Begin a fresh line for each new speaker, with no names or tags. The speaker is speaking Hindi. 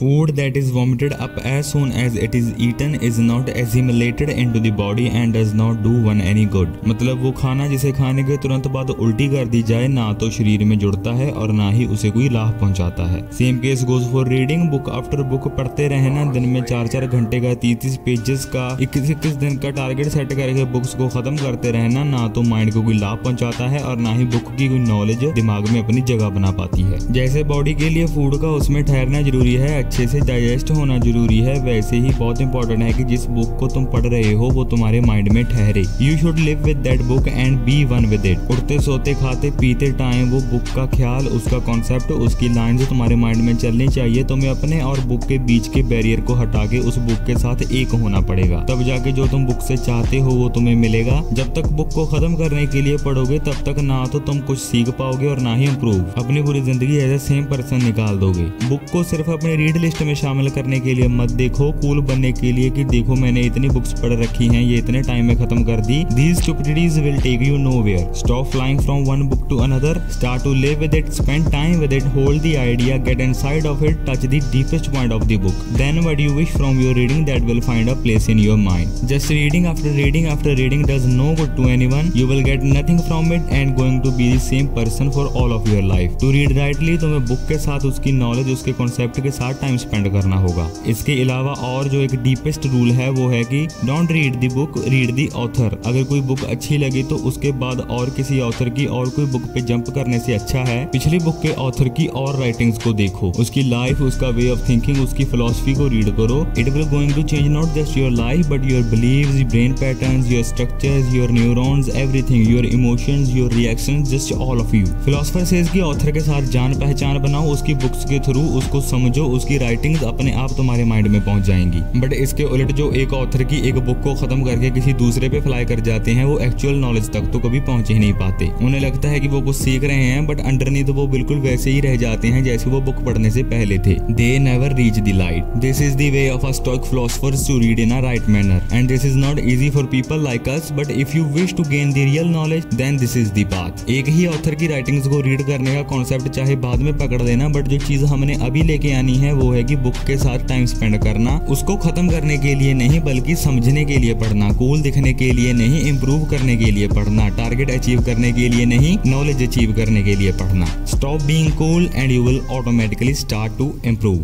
Food that is vomited up as soon as it is eaten is not assimilated into the body and does not do one any good। मतलब वो खाना जिसे खाने के तुरंत बाद उल्टी कर दी जाए ना तो शरीर में जुड़ता है और ना ही उसे कोई लाभ पहुंचाता है। Same case goes for reading. Book after book पढ़ते रहना, दिन में 4-4 घंटे का 30 पेजेस का 21 दिन का टारगेट सेट करके बुक्स को खत्म करते रहना ना तो माइंड को कोई लाभ पहुंचाता है और ना ही बुक की कोई नॉलेज दिमाग में अपनी जगह बना पाती है। जैसे बॉडी के लिए फूड का उसमें ठहरना जरूरी है, अच्छे से डाइजेस्ट होना जरूरी है, वैसे ही बहुत इंपॉर्टेंट है कि जिस बुक को तुम पढ़ रहे हो वो तुम्हारे माइंड में ठहरे। You should live with that book and be one with it. उठते सोते खाते पीते टाइम वो बुक का ख्याल, उसका कॉन्सेप्ट, उसकी लाइंस तुम्हारे माइंड में चलनी चाहिए। तुम्हें अपने और बुक के बीच के बैरियर को हटा के उस बुक के साथ एक होना पड़ेगा, तब जाके जो तुम बुक से चाहते हो वो तुम्हें मिलेगा। जब तक बुक को खत्म करने के लिए पढ़ोगे तब तक ना तो तुम कुछ सीख पाओगे और ना ही इम्प्रूव। अपनी पूरी जिंदगी एज ए सेम पर्सन निकाल दोगे। बुक को सिर्फ अपनी रीड लिस्ट में शामिल करने के लिए मत देखो, कूल बनने के लिए कि देखो मैंने इतनी बुक्स पढ़ रखी हैं, ये इतने टाइम में खत्म कर दी। These stupidities will take you nowhere. Stop flying from one book to another. Start to live with it, spend time with it, hold the idea, get inside of it, touch the deepest point of the book. Then what you wish from your reading that will find a place in your mind. Just reading after reading after reading does no good to anyone. You will get nothing from it and going to be the same person for all of your life. To read rightly तुम्हें बुक के साथ उसकी नॉलेज, उसके कॉन्सेप्ट के साथ टाइम स्पेंड करना होगा। इसके अलावा और जो एक डीपेस्ट रूल है वो है कि don't read the book, read the author. अगर कोई बुक अच्छी लगी तो उसके बाद और किसी ऑथर की और कोई बुक पे जंप करने से अच्छा है पिछली बुक के ऑथर की और राइटिंग्स को देखो, उसकी लाइफ, उसका वे ऑफ थिंकिंग, उसकी फिलॉसफी को रीड करो। It will going to change not just your life but your beliefs, brain patterns, your structures, your neurons, everything, your emotions, your reactions, just all of you. Philosopher says कि ऑथर के साथ जान पहचान बनाओ, उसकी बुक्स के थ्रू उसको समझो, उसकी राइटिंग्स अपने आप तुम्हारे माइंड में पहुंच जाएंगी। बट इसके उलट जो एक ऑथर की एक बुक को खत्म करके किसी दूसरे पे फ्लाई कर जाते हैं वो एक्चुअल नॉलेज तक तो कभी पहुंच ही नहीं पाते। उन्हें लगता है कि वो कुछ सीख रहे हैं बट अंडरनीथ वो बिल्कुल वैसे ही रह जाते हैं जैसे वो बुक पढ़ने से पहले थे। They never reach the light. This is the way of a stoic philosophers to read in a right manner and this is not easy for people like us but if you wish to gain the real knowledge then this is the path. एक ही ऑथर की राइटिंग्स को रीड करने का कॉन्सेप्ट चाहे बाद में पकड़ लेना बट जो चीज हमने अभी लेके आनी है वो है कि बुक के साथ टाइम स्पेंड करना, उसको खत्म करने के लिए नहीं बल्कि समझने के लिए पढ़ना, कूल दिखने के लिए नहीं, इंप्रूव करने के लिए पढ़ना, टारगेट अचीव करने के लिए नहीं, नॉलेज अचीव करने के लिए पढ़ना। Stop being cool and you will automatically start to improve.